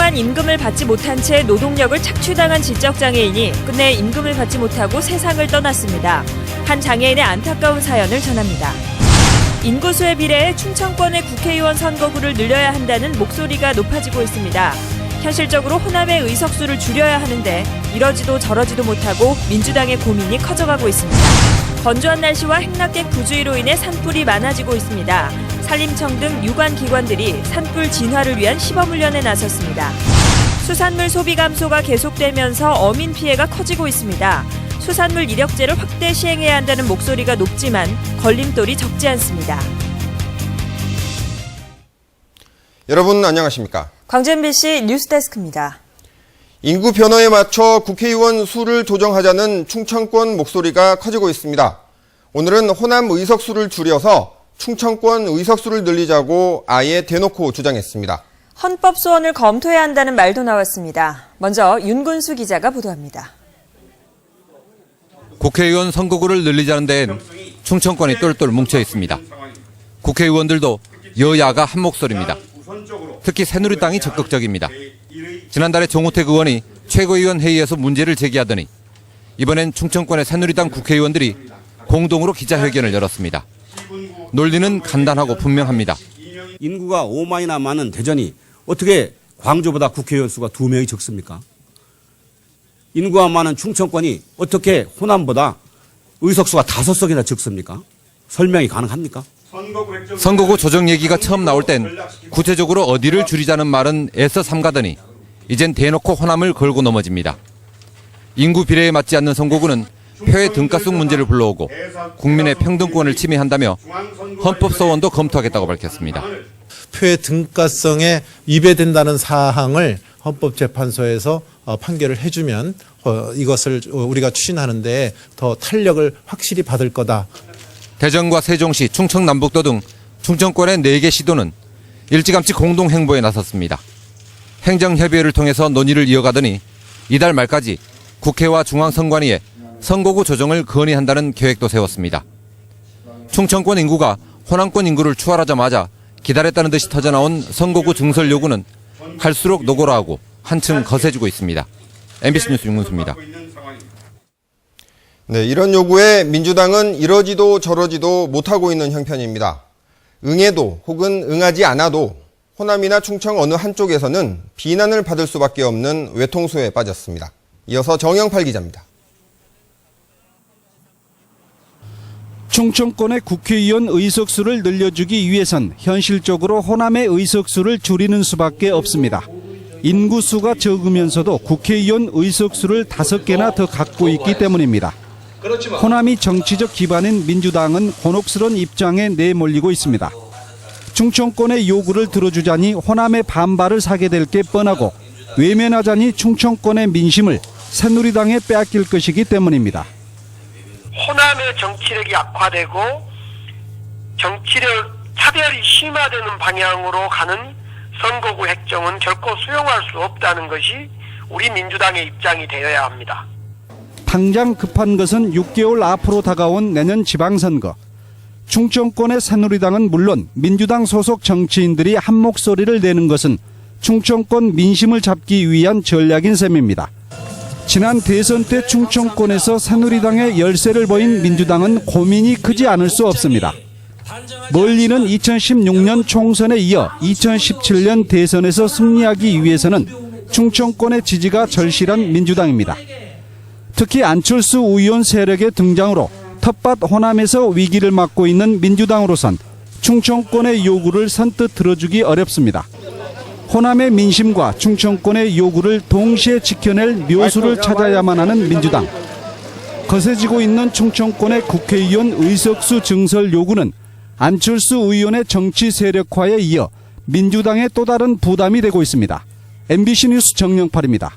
오랫동안 임금을 받지 못한 채 노동력을 착취당한 지적장애인이 끝내 임금을 받지 못하고 세상을 떠났습니다. 한 장애인의 안타까운 사연을 전합니다. 인구수에 비례해 충청권의 국회의원 선거구를 늘려야 한다는 목소리가 높아지고 있습니다. 현실적으로 호남의 의석수를 줄여야 하는데 이러지도 저러지도 못하고 민주당의 고민이 커져가고 있습니다. 건조한 날씨와 행락객 부주의로 인해 산불이 많아지고 있습니다. 산림청 등 유관기관들이 산불 진화를 위한 시범훈련에 나섰습니다. 수산물 소비 감소가 계속되면서 어민 피해가 커지고 있습니다. 수산물 이력제를 확대 시행해야 한다는 목소리가 높지만 걸림돌이 적지 않습니다. 여러분 안녕하십니까? 광주 MBC 뉴스데스크입니다. 인구 변화에 맞춰 국회의원 수를 조정하자는 충청권 목소리가 커지고 있습니다. 오늘은 호남 의석수를 줄여서 충청권 의석수를 늘리자고 아예 대놓고 주장했습니다. 헌법 소원을 검토해야 한다는 말도 나왔습니다. 먼저 윤근수 기자가 보도합니다. 국회의원 선거구를 늘리자는 데엔 충청권이 똘똘 뭉쳐 있습니다. 국회의원들도 여야가 한 목소리입니다. 특히 새누리당이 적극적입니다. 지난달에 정우택 의원이 최고위원 회의에서 문제를 제기하더니 이번엔 충청권의 새누리당 국회의원들이 공동으로 기자회견을 열었습니다. 논리는 간단하고 분명합니다. 인구가 5만이나 많은 대전이 어떻게 광주보다 국회의원 수가 2명이 적습니까? 인구가 많은 충청권이 어떻게 호남보다 의석수가 5석이나 적습니까? 설명이 가능합니까? 선거구 조정 얘기가 처음 나올 땐 구체적으로 어디를 줄이자는 말은 애써 삼가더니 이젠 대놓고 호남을 걸고 넘어집니다. 인구 비례에 맞지 않는 선거구는 표의 등가성 문제를 불러오고 국민의 평등권을 침해한다며 헌법 소원도 검토하겠다고 밝혔습니다. 표의 등가성에 위배된다는 사항을 헌법재판소에서 판결을 해주면 이것을 우리가 추진하는데 더 탄력을 확실히 받을 거다. 대전과 세종시, 충청 남북도 등 충청권의 4개 시도는 일찌감치 공동행보에 나섰습니다. 행정협의회를 통해서 논의를 이어가더니 이달 말까지 국회와 중앙선관위에 선거구 조정을 건의한다는 계획도 세웠습니다. 충청권 인구가 호남권 인구를 추월하자마자 기다렸다는 듯이 터져나온 선거구 증설 요구는 갈수록 노골화하고 한층 거세지고 있습니다. MBC 뉴스 윤근수입니다. 네, 이런 요구에 민주당은 이러지도 저러지도 못하고 있는 형편입니다. 응해도 혹은 응하지 않아도 호남이나 충청 어느 한쪽에서는 비난을 받을 수밖에 없는 외통수에 빠졌습니다. 이어서 정영팔 기자입니다. 충청권의 국회의원 의석수를 늘려주기 위해선 현실적으로 호남의 의석수를 줄이는 수밖에 없습니다. 인구수가 적으면서도 국회의원 의석수를 5개나 더 갖고 있기 때문입니다. 호남이 정치적 기반인 민주당은 곤혹스러운 입장에 내몰리고 있습니다. 충청권의 요구를 들어주자니 호남의 반발을 사게 될 게 뻔하고 외면하자니 충청권의 민심을 새누리당에 빼앗길 것이기 때문입니다. 호남의 정치력이 악화되고 정치력 차별이 심화되는 방향으로 가는 선거구 획정은 결코 수용할 수 없다는 것이 우리 민주당의 입장이 되어야 합니다. 당장 급한 것은 6개월 앞으로 다가온 내년 지방선거. 충청권의 새누리당은 물론 민주당 소속 정치인들이 한 목소리를 내는 것은 충청권 민심을 잡기 위한 전략인 셈입니다. 지난 대선 때 충청권에서 새누리당의 열세를 보인 민주당은 고민이 크지 않을 수 없습니다. 멀리는 2016년 총선에 이어 2017년 대선에서 승리하기 위해서는 충청권의 지지가 절실한 민주당입니다. 특히 안철수 의원 세력의 등장으로 텃밭 호남에서 위기를 맞고 있는 민주당으로선 충청권의 요구를 선뜻 들어주기 어렵습니다. 호남의 민심과 충청권의 요구를 동시에 지켜낼 묘수를 찾아야만 하는 민주당. 거세지고 있는 충청권의 국회의원 의석수 증설 요구는 안철수 의원의 정치 세력화에 이어 민주당의 또 다른 부담이 되고 있습니다. MBC 뉴스 정영팔입니다.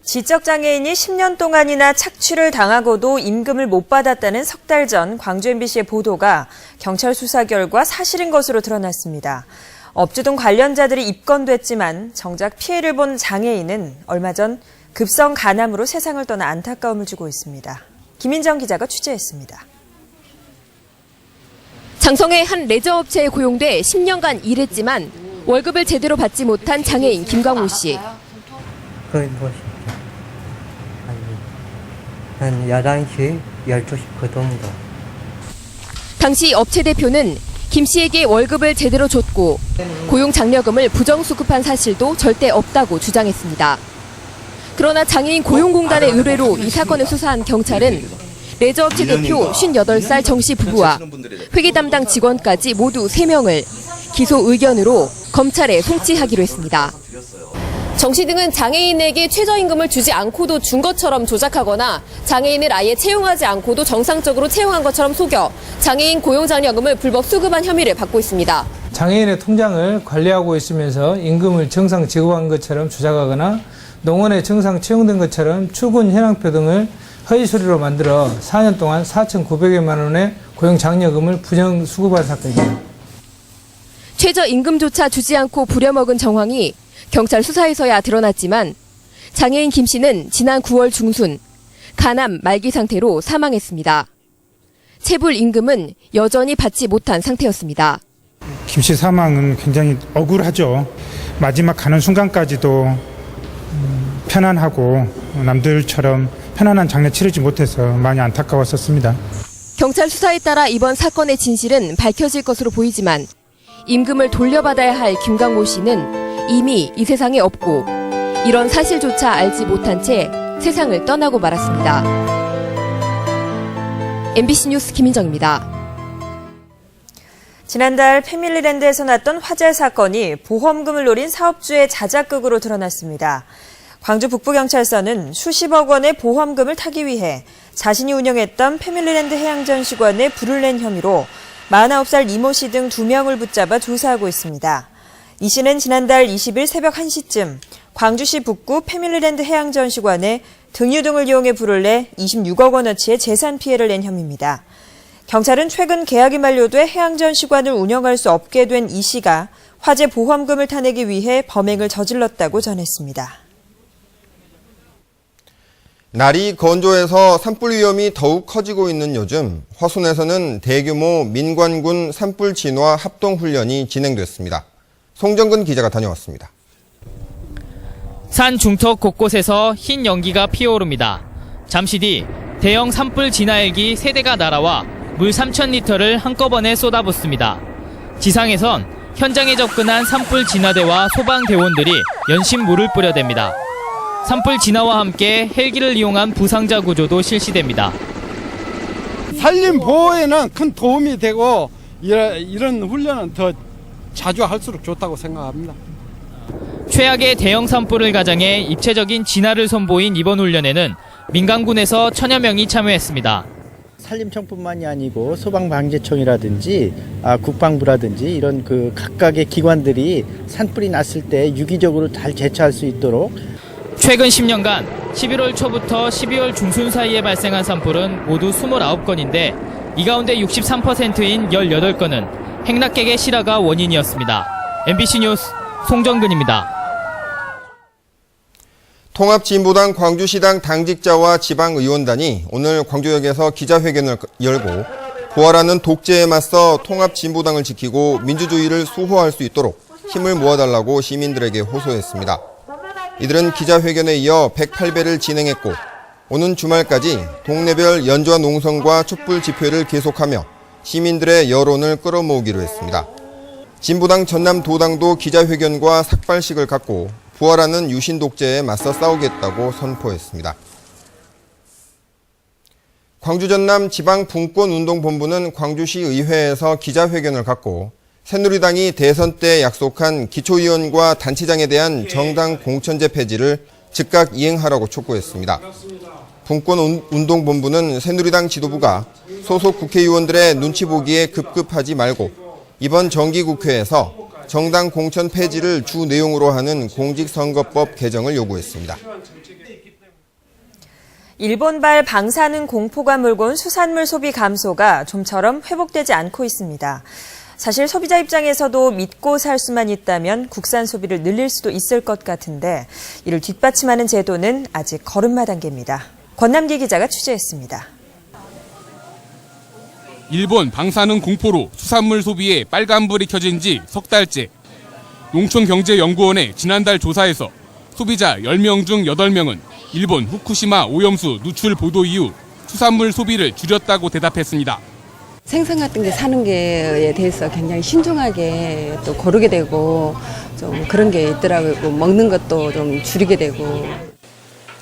지적장애인이 10년 동안이나 착취를 당하고도 임금을 못 받았다는 석 달 전 광주 MBC의 보도가 경찰 수사 결과 사실인 것으로 드러났습니다. 업주 등 관련자들이 입건됐지만 정작 피해를 본 장애인은 얼마 전 급성 간암으로 세상을 떠나 안타까움을 주고 있습니다. 김인정 기자가 취재했습니다. 장성의 한 레저업체에 고용돼 10년간 일했지만 월급을 제대로 받지 못한 장애인 김광호 씨. 거의 뭐 한 11시, 12시 그 정도. 당시 업체 대표는 김 씨에게 월급을 제대로 줬고 고용 장려금을 부정수급한 사실도 절대 없다고 주장했습니다. 그러나 장애인 고용공단의 의뢰로 이 사건을 수사한 경찰은 레저업체 대표 58살 정 씨 부부와 회계 담당 직원까지 모두 3명을 기소 의견으로 검찰에 송치하기로 했습니다. 정 씨 등은 장애인에게 최저임금을 주지 않고도 준 것처럼 조작하거나 장애인을 아예 채용하지 않고도 정상적으로 채용한 것처럼 속여 장애인 고용장려금을 불법 수급한 혐의를 받고 있습니다. 장애인의 통장을 관리하고 있으면서 임금을 정상 지급한 것처럼 조작하거나 농원에 정상 채용된 것처럼 출근 현황표 등을 허위 서류로 만들어 4년 동안 4,900여만 원의 고용장려금을 부정 수급한 사건입니다. 최저임금조차 주지 않고 부려먹은 정황이 경찰 수사에서야 드러났지만 장애인 김 씨는 지난 9월 중순 간암 말기 상태로 사망했습니다. 체불 임금은 여전히 받지 못한 상태였습니다. 김 씨 사망은 굉장히 억울하죠. 마지막 가는 순간까지도 편안하고 남들처럼 편안한 장례 치르지 못해서 많이 안타까웠었습니다. 경찰 수사에 따라 이번 사건의 진실은 밝혀질 것으로 보이지만 임금을 돌려받아야 할 김광호 씨는 이미 이 세상에 없고 이런 사실조차 알지 못한 채 세상을 떠나고 말았습니다. MBC 뉴스 김민정입니다. 지난달 패밀리랜드에서 났던 화재 사건이 보험금을 노린 사업주의 자작극으로 드러났습니다. 광주 북부경찰서는 수십억 원의 보험금을 타기 위해 자신이 운영했던 패밀리랜드 해양전시관에 불을 낸 혐의로 49살 이모 씨 등 2명을 붙잡아 조사하고 있습니다. 이 씨는 지난달 20일 새벽 1시쯤 광주시 북구 패밀리랜드 해양전시관에 등유 등을 이용해 불을 내 26억 원어치의 재산 피해를 낸 혐의입니다. 경찰은 최근 계약이 만료돼 해양전시관을 운영할 수 없게 된 이 씨가 화재 보험금을 타내기 위해 범행을 저질렀다고 전했습니다. 날이 건조해서 산불 위험이 더욱 커지고 있는 요즘 화순에서는 대규모 민관군 산불 진화 합동훈련이 진행됐습니다. 송정근 기자가 다녀왔습니다. 산 중턱 곳곳에서 흰 연기가 피어오릅니다. 잠시 뒤 대형 산불 진화 헬기 3대가 날아와 물 3,000리터를 한꺼번에 쏟아붓습니다. 지상에선 현장에 접근한 산불 진화대와 소방대원들이 연신 물을 뿌려댑니다. 산불 진화와 함께 헬기를 이용한 부상자 구조도 실시됩니다. 산림 보호에는 큰 도움이 되고 이런 훈련은 더 자주 할수록 좋다고 생각합니다. 최악의 대형 산불을 가장해 입체적인 진화를 선보인 이번 훈련에는 민간군에서 1000여 명이 참여했습니다. 산림청뿐만이 아니고 소방방재청이라든지 국방부라든지 이런 그 각각의 기관들이 산불이 났을 때 유기적으로 잘 대처할 수 있도록 최근 10년간 11월 초부터 12월 중순 사이에 발생한 산불은 모두 29건인데 이 가운데 63%인 18건은 행락객의 실화가 원인이었습니다. MBC 뉴스 송정근입니다. 통합진보당 광주시당 당직자와 지방의원단이 오늘 광주역에서 기자회견을 열고 부활하는 독재에 맞서 통합진보당을 지키고 민주주의를 수호할 수 있도록 힘을 모아달라고 시민들에게 호소했습니다. 이들은 기자회견에 이어 108배를 진행했고 오는 주말까지 동네별 연좌 농성과 촛불 집회를 계속하며 시민들의 여론을 끌어모으기로 했습니다. 진보당 전남도당도 기자회견과 삭발식을 갖고 부활하는 유신 독재에 맞서 싸우겠다고 선포했습니다. 광주 전남 지방분권운동본부는 광주시 의회에서 기자회견을 갖고 새누리당이 대선 때 약속한 기초의원과 단체장에 대한 정당 공천제 폐지를 즉각 이행하라고 촉구했습니다. 분권운동본부는 새누리당 지도부가 소속 국회의원들의 눈치 보기에 급급하지 말고 이번 정기국회에서 정당 공천 폐지를 주 내용으로 하는 공직선거법 개정을 요구했습니다. 일본발 방사능 공포가 몰고 온 수산물 소비 감소가 좀처럼 회복되지 않고 있습니다. 사실 소비자 입장에서도 믿고 살 수만 있다면 국산 소비를 늘릴 수도 있을 것 같은데 이를 뒷받침하는 제도는 아직 걸음마 단계입니다. 권남기 기자가 취재했습니다. 일본 방사능 공포로 수산물 소비에 빨간불이 켜진 지 석 달째. 농촌경제연구원의 지난달 조사에서 소비자 10명 중 8명은 일본 후쿠시마 오염수 누출 보도 이후 수산물 소비를 줄였다고 대답했습니다. 생선 같은 게 사는 게에 대해서 굉장히 신중하게 또 고르게 되고 좀 그런 게 있더라고요. 먹는 것도 좀 줄이게 되고.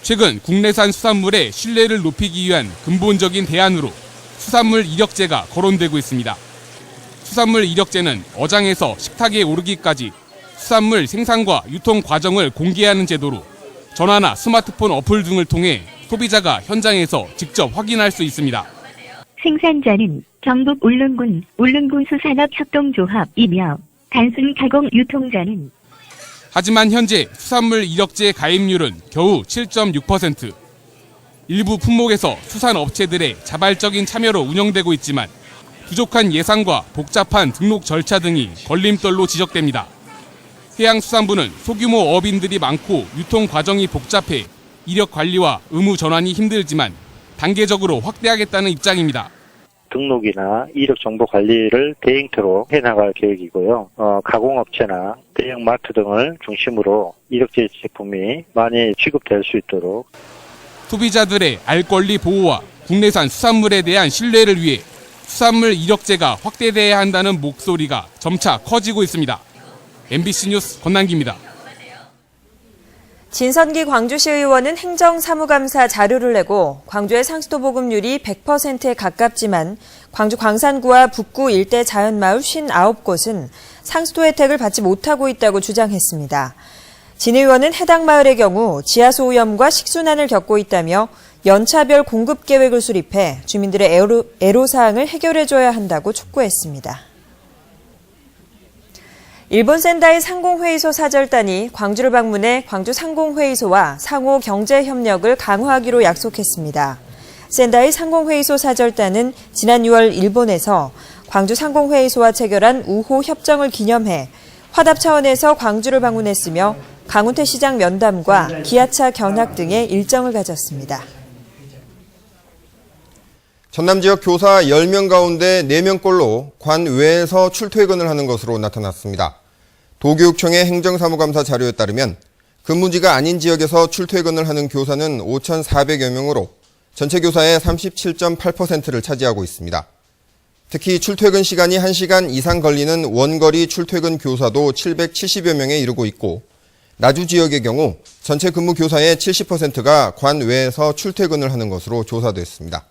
최근 국내산 수산물의 신뢰를 높이기 위한 근본적인 대안으로 수산물 이력제가 거론되고 있습니다. 수산물 이력제는 어장에서 식탁에 오르기까지 수산물 생산과 유통 과정을 공개하는 제도로 전화나 스마트폰 어플 등을 통해 소비자가 현장에서 직접 확인할 수 있습니다. 생산자는 경북 울릉군 수산업협동조합이며 단순 가공 유통자는 하지만 현재 수산물 이력제 가입률은 겨우 7.6%. 일부 품목에서 수산업체들의 자발적인 참여로 운영되고 있지만 부족한 예산과 복잡한 등록 절차 등이 걸림돌로 지적됩니다. 해양수산부는 소규모 어업인들이 많고 유통 과정이 복잡해 이력 관리와 의무 전환이 힘들지만 단계적으로 확대하겠다는 입장입니다. 등록이나 이력 정보 관리를 대행태로 해나갈 계획이고요. 가공업체나 대형마트 등을 중심으로 이력제 제품이 많이 취급될 수 있도록 소비자들의 알 권리 보호와 국내산 수산물에 대한 신뢰를 위해 수산물 이력제가 확대돼야 한다는 목소리가 점차 커지고 있습니다. MBC 뉴스 권남기입니다. 진선기 광주시 의원은 행정사무감사 자료를 내고 광주의 상수도 보급률이 100%에 가깝지만 광주 광산구와 북구 일대 자연마을 59곳은 상수도 혜택을 받지 못하고 있다고 주장했습니다. 진 의원은 해당 마을의 경우 지하수 오염과 식순환을 겪고 있다며 연차별 공급 계획을 수립해 주민들의 애로사항을 해결해줘야 한다고 촉구했습니다. 일본 센다이 상공회의소 사절단이 광주를 방문해 광주 상공회의소와 상호 경제 협력을 강화하기로 약속했습니다. 센다이 상공회의소 사절단은 지난 6월 일본에서 광주 상공회의소와 체결한 우호 협정을 기념해 화답 차원에서 광주를 방문했으며 강훈태 시장 면담과 기아차 견학 등의 일정을 가졌습니다. 전남 지역 교사 10명 가운데 4명꼴로 관 외에서 출퇴근을 하는 것으로 나타났습니다. 도교육청의 행정사무감사 자료에 따르면 근무지가 아닌 지역에서 출퇴근을 하는 교사는 5,400여 명으로 전체 교사의 37.8%를 차지하고 있습니다. 특히 출퇴근 시간이 1시간 이상 걸리는 원거리 출퇴근 교사도 770여 명에 이르고 있고 나주 지역의 경우 전체 근무 교사의 70%가 관 외에서 출퇴근을 하는 것으로 조사됐습니다.